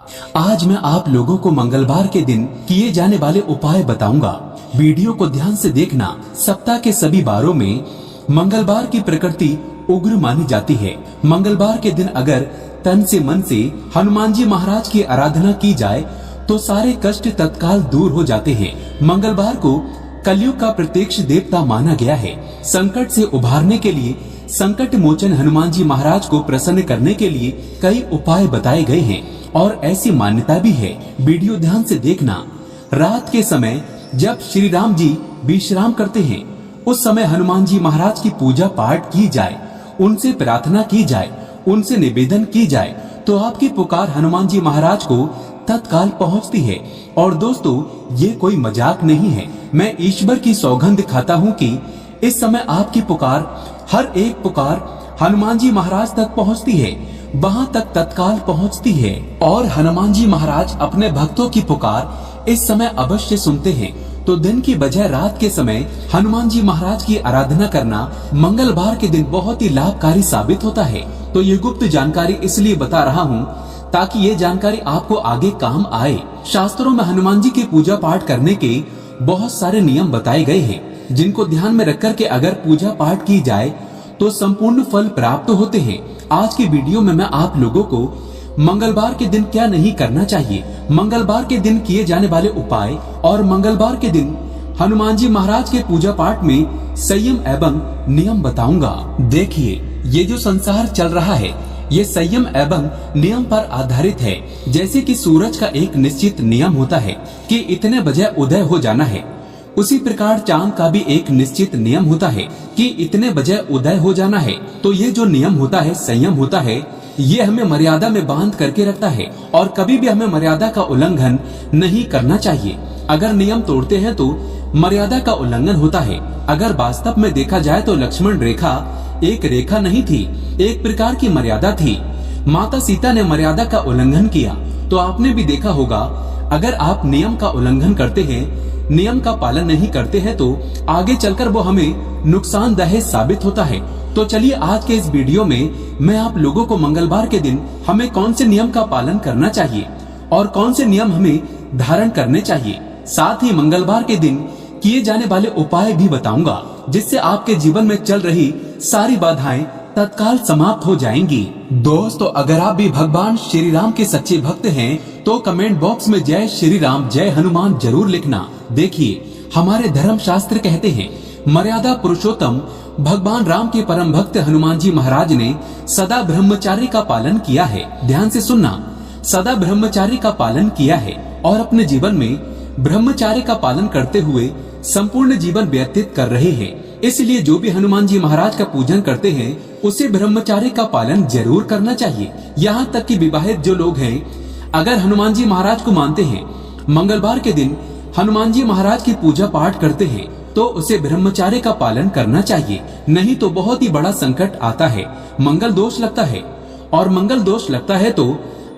आज मैं आप लोगों को मंगलवार के दिन किए जाने वाले उपाय बताऊंगा। वीडियो को ध्यान से देखना। सप्ताह के सभी वारों में मंगलवार की प्रकृति उग्र मानी जाती है। मंगलवार के दिन अगर तन से मन से हनुमान जी महाराज की आराधना की जाए तो सारे कष्ट तत्काल दूर हो जाते हैं। मंगलवार को कलयुग का प्रत्यक्ष देवता माना गया है। संकट से उभारने के लिए, संकट मोचन हनुमान जी महाराज को प्रसन्न करने के लिए कई उपाय बताए गए हैं और ऐसी मान्यता भी है। वीडियो ध्यान से देखना। रात के समय जब श्री राम जी विश्राम करते हैं, उस समय हनुमान जी महाराज की पूजा पाठ की जाए, उनसे प्रार्थना की जाए, उनसे निवेदन की जाए तो आपकी पुकार हनुमान जी महाराज को तत्काल पहुंचती है। और दोस्तों, ये कोई मजाक नहीं है। मैं ईश्वर की सौगंध खाता हूँ कि इस समय आपकी पुकार, हर एक पुकार हनुमान जी महाराज तक पहुँचती है, वहाँ तक तत्काल पहुँचती है। और हनुमान जी महाराज अपने भक्तों की पुकार इस समय अवश्य सुनते हैं। तो दिन की बजाय रात के समय हनुमान जी महाराज की आराधना करना मंगलवार के दिन बहुत ही लाभकारी साबित होता है। तो ये गुप्त जानकारी इसलिए बता रहा हूँ ताकि ये जानकारी आपको आगे काम आए। शास्त्रों में हनुमान जी की पूजा पाठ करने के बहुत सारे नियम बताए गए हैं, जिनको ध्यान में रखकर के अगर पूजा पाठ की जाए तो संपूर्ण फल प्राप्त होते हैं। आज की वीडियो में मैं आप लोगों को मंगलवार के दिन क्या नहीं करना चाहिए, मंगलवार के दिन किए जाने वाले उपाय और मंगलवार के दिन हनुमान जी महाराज के पूजा पाठ में संयम एवं नियम बताऊंगा। देखिए, ये जो संसार चल रहा है ये संयम एवं नियम पर आधारित है। जैसे कि सूरज का एक निश्चित नियम होता है कि इतने बजे उदय हो जाना है, उसी प्रकार चांद का भी एक निश्चित नियम होता है कि इतने बजे उदय हो जाना है। तो ये जो नियम होता है, संयम होता है, ये हमें मर्यादा में बांध करके रखता है और कभी भी हमें मर्यादा का उल्लंघन नहीं करना चाहिए। अगर नियम तोड़ते हैं तो मर्यादा का उल्लंघन होता है। अगर वास्तव में देखा जाए तो लक्ष्मण रेखा एक रेखा नहीं थी, एक प्रकार की मर्यादा थी। माता सीता ने मर्यादा का उल्लंघन किया। तो आपने भी देखा होगा, अगर आप नियम का उल्लंघन करते हैं, नियम का पालन नहीं करते हैं तो आगे चलकर वो हमें नुकसानदायक साबित होता है। तो चलिए आज के इस वीडियो में मैं आप लोगों को मंगलवार के दिन हमें कौन से नियम का पालन करना चाहिए और कौन से नियम हमें धारण करने चाहिए, साथ ही मंगलवार के दिन किए जाने वाले उपाय भी बताऊंगा, जिससे आपके जीवन में चल रही सारी बाधाएं तत्काल समाप्त हो जाएंगी। दोस्तों, अगर आप भी भगवान श्री राम के सच्चे भक्त हैं तो कमेंट बॉक्स में जय श्री राम, जय हनुमान जरूर लिखना। देखिए, हमारे धर्म शास्त्र कहते हैं, मर्यादा पुरुषोत्तम भगवान राम के परम भक्त हनुमान जी महाराज ने सदा ब्रह्मचार्य का पालन किया है। ध्यान से सुनना, सदा ब्रह्मचार्य का पालन किया है और अपने जीवन में ब्रह्मचार्य का पालन करते हुए संपूर्ण जीवन व्यतीत कर रहे हैं। इसलिए जो भी हनुमान जी महाराज का पूजन करते हैं उसे ब्रह्मचार्य का पालन जरूर करना चाहिए। यहाँ तक कि विवाहित जो लोग हैं, अगर हनुमान जी महाराज को मानते हैं, मंगलवार के दिन हनुमान जी महाराज की पूजा पाठ करते हैं तो उसे ब्रह्मचार्य का पालन करना चाहिए। नहीं तो बहुत ही बड़ा संकट आता है, मंगल दोष लगता है। और मंगल दोष लगता है तो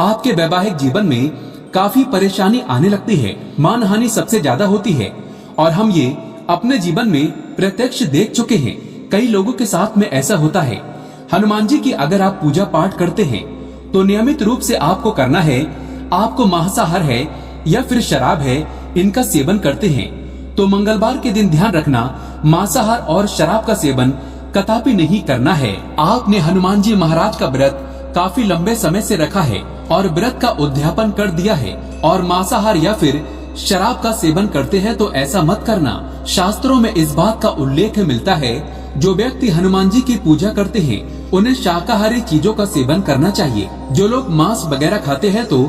आपके वैवाहिक जीवन में काफी परेशानी आने लगती है, मानहानि सबसे ज्यादा होती है। और हम ये अपने जीवन में प्रत्यक्ष देख चुके हैं। कई लोगों के साथ में ऐसा होता है। हनुमान जी की अगर आप पूजा पाठ करते हैं तो नियमित रूप से आपको करना है, आपको मांसाहार है या फिर शराब है, इनका सेवन करते हैं तो मंगलवार के दिन ध्यान रखना, मांसाहार और शराब का सेवन कदापि नहीं करना है। आपने हनुमान जी महाराज का व्रत काफी लंबे समय से रखा है और व्रत का उद्यापन कर दिया है और मांसाहार या फिर शराब का सेवन करते हैं तो ऐसा मत करना। शास्त्रों में इस बात का उल्लेख मिलता है, जो व्यक्ति हनुमान जी की पूजा करते हैं उन्हें शाकाहारी चीजों का सेवन करना चाहिए। जो लोग मांस वगैरह खाते हैं तो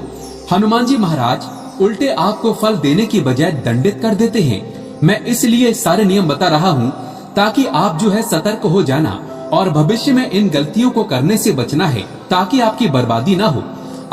हनुमान जी महाराज उल्टे आपको फल देने की बजाय दंडित कर देते हैं। मैं इसलिए सारे नियम बता रहा हूँ ताकि आप जो है सतर्क हो जाना और भविष्य में इन गलतियों को करने से बचना है, ताकि आपकी बर्बादी ना हो,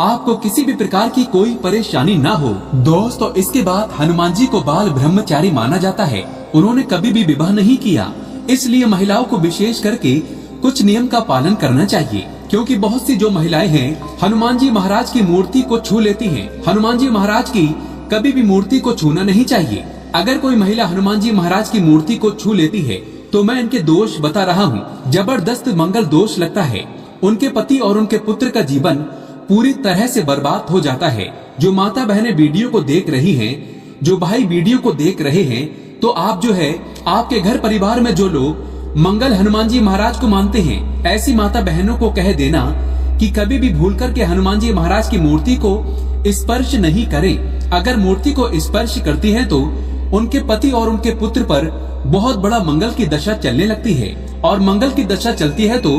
आपको किसी भी प्रकार की कोई परेशानी ना हो। दोस्तों, इसके बाद हनुमान जी को बाल ब्रह्मचारी माना जाता है। उन्होंने कभी भी विवाह नहीं किया, इसलिए महिलाओं को विशेष करके कुछ नियम का पालन करना चाहिए, क्योंकि बहुत सी जो महिलाएं हैं हनुमान जी महाराज की मूर्ति को छू लेती हैं। हनुमान जी महाराज की कभी भी मूर्ति को छूना नहीं चाहिए। अगर कोई महिला हनुमान जी महाराज की मूर्ति को छू लेती है तो मैं इनके दोष बता रहा हूँ। जबरदस्त मंगल दोष लगता है। उनके पति और उनके पुत्र का जीवन पूरी तरह से बर्बाद हो जाता है। जो माता बहनें वीडियो को देख रही हैं, जो भाई वीडियो को देख रहे हैं, तो आप जो है आपके घर परिवार में जो लोग मंगल हनुमान जी महाराज को मानते हैं, ऐसी माता बहनों को कह देना कि कभी भी भूल करके हनुमान जी महाराज की मूर्ति को स्पर्श नहीं करें। अगर मूर्ति को स्पर्श करती है तो उनके पति और उनके पुत्र पर बहुत बड़ा मंगल की दशा चलने लगती है, और मंगल की दशा चलती है तो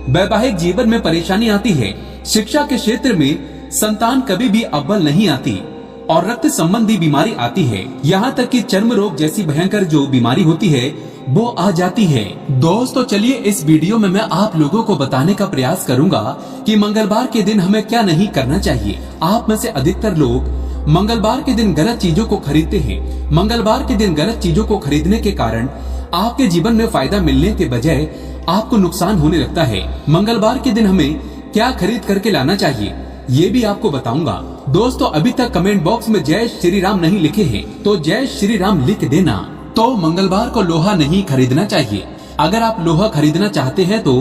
वैवाहिक जीवन में परेशानी आती है। शिक्षा के क्षेत्र में संतान कभी भी अव्वल नहीं आती, और रक्त संबंधी बीमारी आती है। यहाँ तक कि चर्म रोग जैसी भयंकर जो बीमारी होती है वो आ जाती है। दोस्तों चलिए इस वीडियो में मैं आप लोगों को बताने का प्रयास करूंगा कि मंगलवार के दिन हमें क्या नहीं करना चाहिए। आप में से अधिकतर लोग मंगलवार के दिन गलत चीजों को खरीदते हैं। मंगलवार के दिन गलत चीजों को खरीदने के कारण आपके जीवन में फायदा मिलने के बजाय आपको नुकसान होने लगता है। मंगलवार के दिन हमें क्या खरीद करके लाना चाहिए ये भी आपको बताऊंगा। दोस्तों अभी तक कमेंट बॉक्स में जय श्री राम नहीं लिखे हैं तो जय श्री राम लिख देना। तो मंगलवार को लोहा नहीं खरीदना चाहिए। अगर आप लोहा खरीदना चाहते हैं तो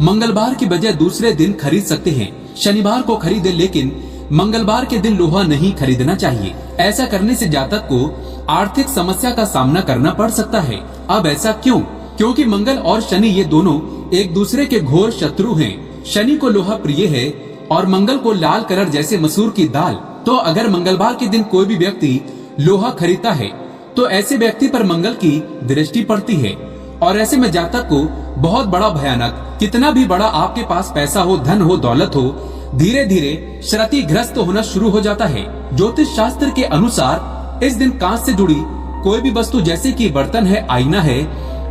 मंगलवार की बजाय दूसरे दिन खरीद सकते हैं। शनिवार को खरीदे, लेकिन मंगलवार के दिन लोहा नहीं खरीदना चाहिए। ऐसा करने से जातक को आर्थिक समस्या का सामना करना पड़ सकता है। अब ऐसा क्यों? क्योंकि मंगल और शनि ये दोनों एक दूसरे के घोर शत्रु हैं। शनि को लोहा प्रिय है और मंगल को लाल कलर जैसे मसूर की दाल। तो अगर मंगलवार के दिन कोई भी व्यक्ति लोहा खरीदता है तो ऐसे व्यक्ति पर मंगल की दृष्टि पड़ती है, और ऐसे में जातक को बहुत बड़ा भयानक, कितना भी बड़ा आपके पास पैसा हो, धन हो, दौलत हो, धीरे धीरे क्षतिग्रस्त होना शुरू हो जाता है। ज्योतिष शास्त्र के अनुसार इस दिन कांच से जुड़ी कोई भी वस्तु जैसे कि बर्तन है, आईना है,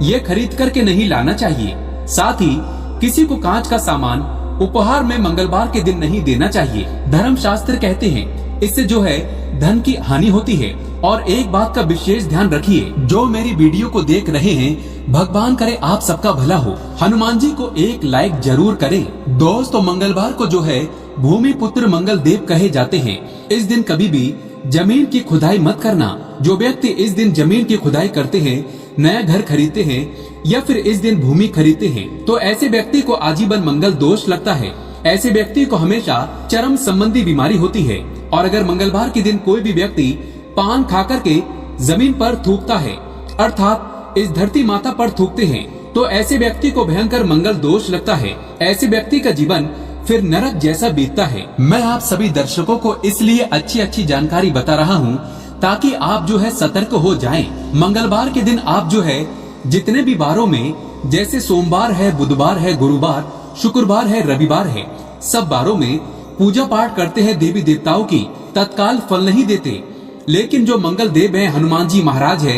ये खरीद करके नहीं लाना चाहिए। साथ ही किसी को कांच का सामान उपहार में मंगलवार के दिन नहीं देना चाहिए। धर्म शास्त्र कहते हैं इससे जो है धन की हानि होती है। और एक बात का विशेष ध्यान रखिए, जो मेरी वीडियो को देख रहे हैं, भगवान करे आप सबका भला हो। हनुमान जी को एक लाइक जरूर करें। दोस्तों मंगलवार को जो है भूमि पुत्र मंगल देव कहे जाते हैं। इस दिन कभी भी जमीन की खुदाई मत करना। जो व्यक्ति इस दिन जमीन की खुदाई करते हैं, नया घर खरीदते हैं या फिर इस दिन भूमि खरीदते हैं, तो ऐसे व्यक्ति को आजीवन मंगल दोष लगता है। ऐसे व्यक्ति को हमेशा चर्म संबंधी बीमारी होती है। और अगर मंगलवार के दिन कोई भी व्यक्ति पान खा करके जमीन पर थूकता है, अर्थात इस धरती माता पर थूकते हैं, तो ऐसे व्यक्ति को भयंकर मंगल दोष लगता है। ऐसे व्यक्ति का जीवन फिर नरक जैसा बीतता है। मैं आप सभी दर्शकों को इसलिए अच्छी अच्छी जानकारी बता रहा हूँ ताकि आप जो है सतर्क हो जाएं। मंगलवार के दिन आप जो है जितने भी वारों में, जैसे सोमवार है, बुधवार है, गुरुवार, शुक्रवार है, रविवार है, सब वारों में पूजा पाठ करते हैं देवी देवताओं की, तत्काल फल नहीं देते। लेकिन जो मंगल देव है, हनुमान जी महाराज है,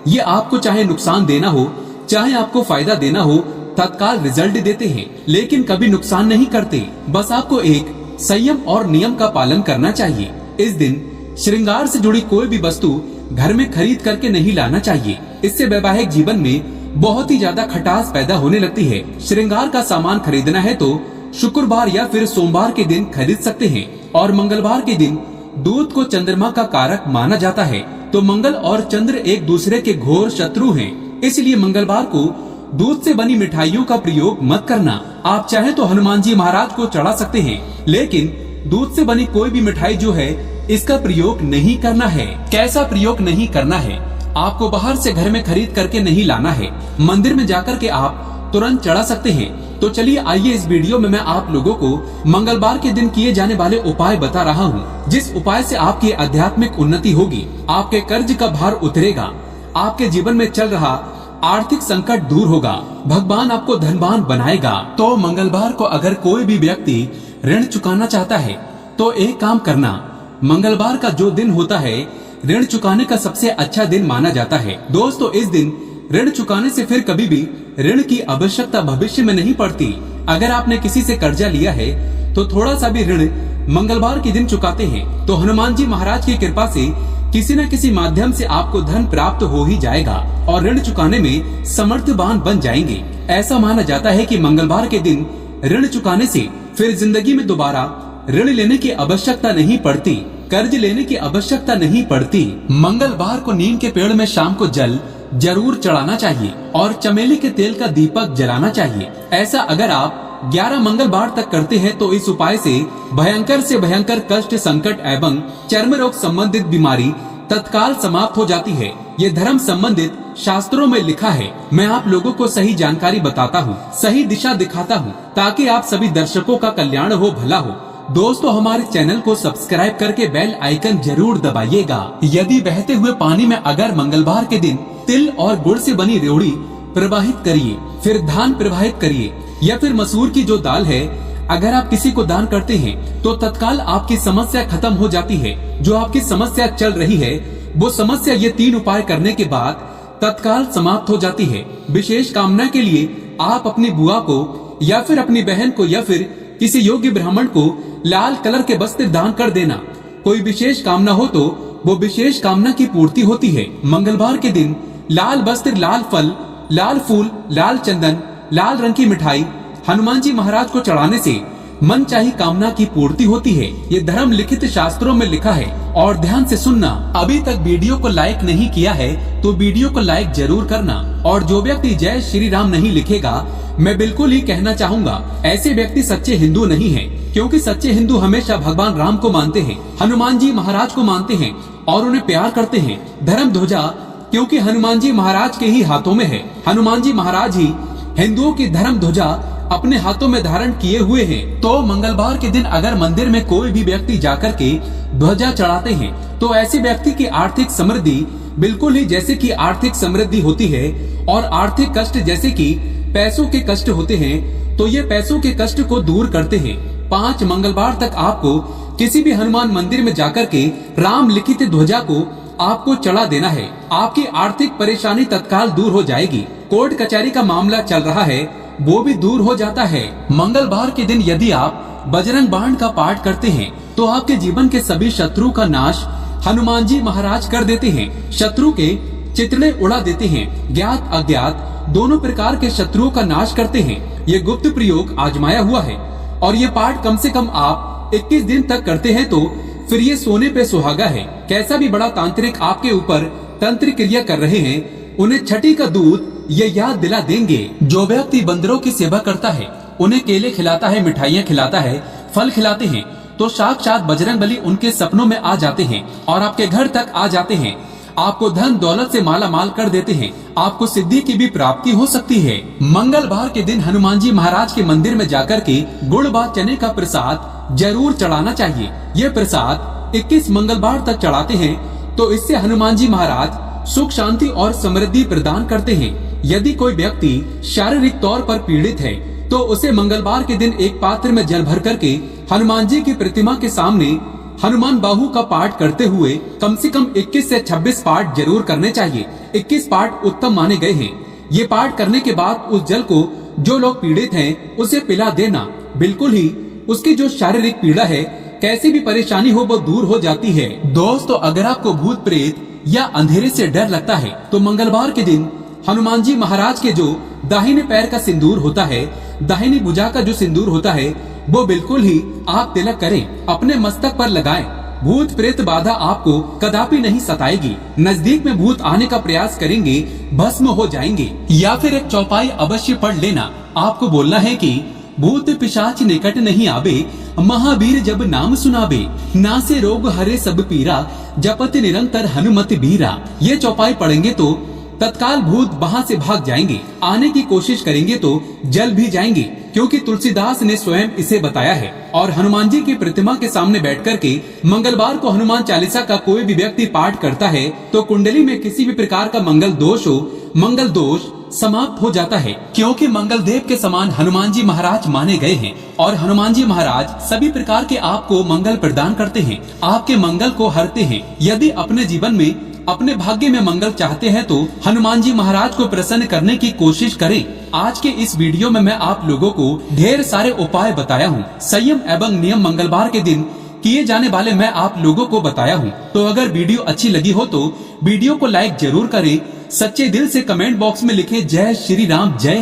ये आपको चाहे नुकसान देना हो, चाहे आपको फायदा देना हो, तत्काल रिजल्ट देते हैं, लेकिन कभी नुकसान नहीं करते। बस आपको एक संयम और नियम का पालन करना चाहिए। इस दिन श्रृंगार से जुड़ी कोई भी वस्तु घर में खरीद करके नहीं लाना चाहिए। इससे वैवाहिक जीवन में बहुत ही ज्यादा खटास पैदा होने लगती है। श्रृंगार का सामान खरीदना है तो शुक्रवार या फिर सोमवार के दिन खरीद सकते हैं। और मंगलवार के दिन दूध को चंद्रमा का कारक माना जाता है, तो मंगल और चंद्र एक दूसरे के घोर शत्रु हैं। इसलिए मंगलवार को दूध से बनी मिठाइयों का प्रयोग मत करना। आप चाहे तो हनुमान जी महाराज को चढ़ा सकते हैं, लेकिन दूध से बनी कोई भी मिठाई जो है इसका प्रयोग नहीं करना है। कैसा प्रयोग नहीं करना है? आपको बाहर से घर में खरीद करके नहीं लाना है, मंदिर में जाकर के आप तुरंत चढ़ा सकते हैं। तो चलिए आइए इस वीडियो में मैं आप लोगों को मंगलवार के दिन किए जाने वाले उपाय बता रहा हूँ, जिस उपाय से आपकी आध्यात्मिक उन्नति होगी, आपके कर्ज का भार उतरेगा, आपके जीवन में चल रहा आर्थिक संकट दूर होगा, भगवान आपको धनवान बनाएगा। तो मंगलवार को अगर कोई भी व्यक्ति ऋण चुकाना चाहता है तो एक काम करना, मंगलवार का जो दिन होता है ऋण चुकाने का सबसे अच्छा दिन माना जाता है। दोस्तों इस दिन ऋण चुकाने से फिर कभी भी ऋण की आवश्यकता भविष्य में नहीं पड़ती। अगर आपने किसी से कर्जा लिया है तो थोड़ा सा भी ऋण मंगलवार के दिन चुकाते हैं तो हनुमान जी महाराज की कृपा से किसी न किसी माध्यम से आपको धन प्राप्त हो ही जाएगा और ऋण चुकाने में समर्थवान बन जाएंगे। ऐसा माना जाता है कि मंगलवार के दिन ऋण चुकाने से फिर जिंदगी में दोबारा ऋण लेने की आवश्यकता नहीं पड़ती, कर्ज लेने की आवश्यकता नहीं पड़ती। मंगलवार को नीम के पेड़ में शाम को जल जरूर चढ़ाना चाहिए और चमेली के तेल का दीपक जलाना चाहिए। ऐसा अगर आप 11 मंगलवार तक करते हैं तो इस उपाय से भयंकर कष्ट, संकट एवं चर्म रोग संबंधित बीमारी तत्काल समाप्त हो जाती है। ये धर्म संबंधित शास्त्रों में लिखा है। मैं आप लोगों को सही जानकारी बताता हूँ, सही दिशा दिखाता हूँ, ताकि आप सभी दर्शकों का कल्याण हो, भला हो। दोस्तों, हमारे चैनल को सब्सक्राइब करके बेल आइकन जरूर दबाइएगा। यदि बहते हुए पानी में अगर मंगलवार के दिन तिल और गुड़ से बनी रेवड़ी प्रवाहित करिए, फिर धान प्रवाहित करिए, या फिर मसूर की जो दाल है अगर आप किसी को दान करते हैं तो तत्काल आपकी समस्या खत्म हो जाती है। जो आपकी समस्या चल रही है वो समस्या ये 3 उपाय करने के बाद तत्काल समाप्त हो जाती है। विशेष कामना के लिए आप अपनी बुआ को या फिर अपनी बहन को या फिर किसी योग्य ब्राह्मण को लाल कलर के वस्त्र दान कर देना। कोई विशेष कामना हो तो वो विशेष कामना की पूर्ति होती है। मंगलवार के दिन लाल वस्त्र, लाल फल, लाल फूल, लाल चंदन, लाल रंग की मिठाई हनुमान जी महाराज को चढ़ाने से मन चाही कामना की पूर्ति होती है। ये धर्म लिखित शास्त्रों में लिखा है। और ध्यान से सुनना, अभी तक वीडियो को लाइक नहीं किया है तो वीडियो को लाइक जरूर करना। और जो व्यक्ति जय श्री राम नहीं लिखेगा, मैं बिल्कुल ही कहना चाहूँगा ऐसे व्यक्ति सच्चे हिंदू नहीं है, क्योंकि सच्चे हिंदू हमेशा भगवान राम को मानते हैं, हनुमान जी महाराज को मानते हैं और उन्हें प्यार करते हैं। धर्म ध्वजा क्योंकि हनुमान जी महाराज के ही हाथों में है। हनुमान जी महाराज ही हिंदुओं की धर्म ध्वजा अपने हाथों में धारण किए हुए हैं। तो मंगलवार के दिन अगर मंदिर में कोई भी व्यक्ति जाकर के ध्वजा चढ़ाते हैं तो ऐसे व्यक्ति की आर्थिक समृद्धि बिल्कुल ही जैसे कि आर्थिक समृद्धि होती है और आर्थिक कष्ट जैसे कि पैसों के कष्ट होते हैं, तो ये पैसों के कष्ट को दूर करते हैं। 5 मंगलवार तक आपको किसी भी हनुमान मंदिर में जाकर के राम लिखित ध्वजा को आपको चढ़ा देना है। आपकी आर्थिक परेशानी तत्काल दूर हो जाएगी। कोर्ट कचहरी का मामला चल रहा है वो भी दूर हो जाता है। मंगलवार के दिन यदि आप बजरंग बाण का पाठ करते हैं तो आपके जीवन के सभी शत्रु का नाश हनुमान जी महाराज कर देते हैं। शत्रु के चितड़े उड़ा देते हैं। ज्ञात अज्ञात दोनों प्रकार के शत्रुओं का नाश करते हैं। ये गुप्त प्रयोग आजमाया हुआ है और ये पाठ कम से कम आप 21 दिन तक करते हैं तो फिर ये सोने पे सुहागा है। कैसा भी बड़ा तांत्रिक आपके ऊपर तंत्र क्रिया कर रहे हैं, उन्हें छठी का दूध ये याद दिला देंगे। जो व्यक्ति बंदरों की सेवा करता है, उन्हें केले खिलाता है, मिठाइयाँ खिलाता है, फल खिलाते हैं, तो साक्षात बजरंगबली उनके सपनों में आ जाते हैं और आपके घर तक आ जाते हैं। आपको धन दौलत से माला माल कर देते हैं। आपको सिद्धि की भी प्राप्ति हो सकती है। मंगलवार के दिन हनुमान जी महाराज के मंदिर में जाकर के गुड़ व चने का प्रसाद जरूर चढ़ाना चाहिए। ये प्रसाद 21 मंगलवार तक चढ़ाते हैं तो इससे हनुमान जी महाराज सुख, शांति और समृद्धि प्रदान करते हैं। यदि कोई व्यक्ति शारीरिक तौर पर पीड़ित है तो उसे मंगलवार के दिन एक पात्र में जल भर करके हनुमान जी की प्रतिमा के सामने हनुमान बाहु का पाठ करते हुए कम से कम 21 से 26 पाठ जरूर करने चाहिए। 21 पाठ उत्तम माने गए हैं। ये पाठ करने के बाद उस जल को जो लोग पीड़ित हैं उसे पिला देना। बिल्कुल ही उसकी जो शारीरिक पीड़ा है, कैसी भी परेशानी हो, वो दूर हो जाती है। दोस्तों, अगर आपको भूत प्रेत या अंधेरे से डर लगता है तो मंगलवार के दिन हनुमान जी महाराज के जो दाहिने पैर का सिंदूर होता है, दाहिनी भुजा का जो सिंदूर होता है, वो बिल्कुल ही आप तिलक करें, अपने मस्तक पर लगाएं। भूत प्रेत बाधा आपको कदापि नहीं सताएगी। नजदीक में भूत आने का प्रयास करेंगे, भस्म हो जाएंगे। या फिर एक चौपाई अवश्य पढ़ लेना। आपको बोलना है कि भूत पिशाच निकट नहीं आवे, महावीर जब नाम सुनावे, नासे रोग हरे सब पीरा, जपत निरंतर हनुमत बीरा। ये चौपाई पढ़ेंगे तो तत्काल भूत वहाँ से भाग जाएंगे। आने की कोशिश करेंगे तो जल भी जाएंगे, क्योंकि तुलसीदास ने स्वयं इसे बताया है। और हनुमान जी की प्रतिमा के सामने बैठ कर के मंगलवार को हनुमान चालीसा का कोई भी व्यक्ति पाठ करता है तो कुंडली में किसी भी प्रकार का मंगल दोष हो, मंगल दोष समाप्त हो जाता है। क्योंकि मंगल देव के समान हनुमान जी महाराज माने गए हैं और हनुमान जी महाराज सभी प्रकार के आपको मंगल प्रदान करते हैं, आपके मंगल को हरते हैं। यदि अपने जीवन में, अपने भाग्य में मंगल चाहते हैं तो हनुमान जी महाराज को प्रसन्न करने की कोशिश करें। आज के इस वीडियो में मैं आप लोगों को ढेर सारे उपाय बताया हूँ। संयम एवं नियम मंगलवार के दिन किए जाने वाले मैं आप लोगों को बताया हूँ। तो अगर वीडियो अच्छी लगी हो तो वीडियो को लाइक जरूर करें। सच्चे दिल से कमेंट बॉक्स में लिखें जय श्री राम, जय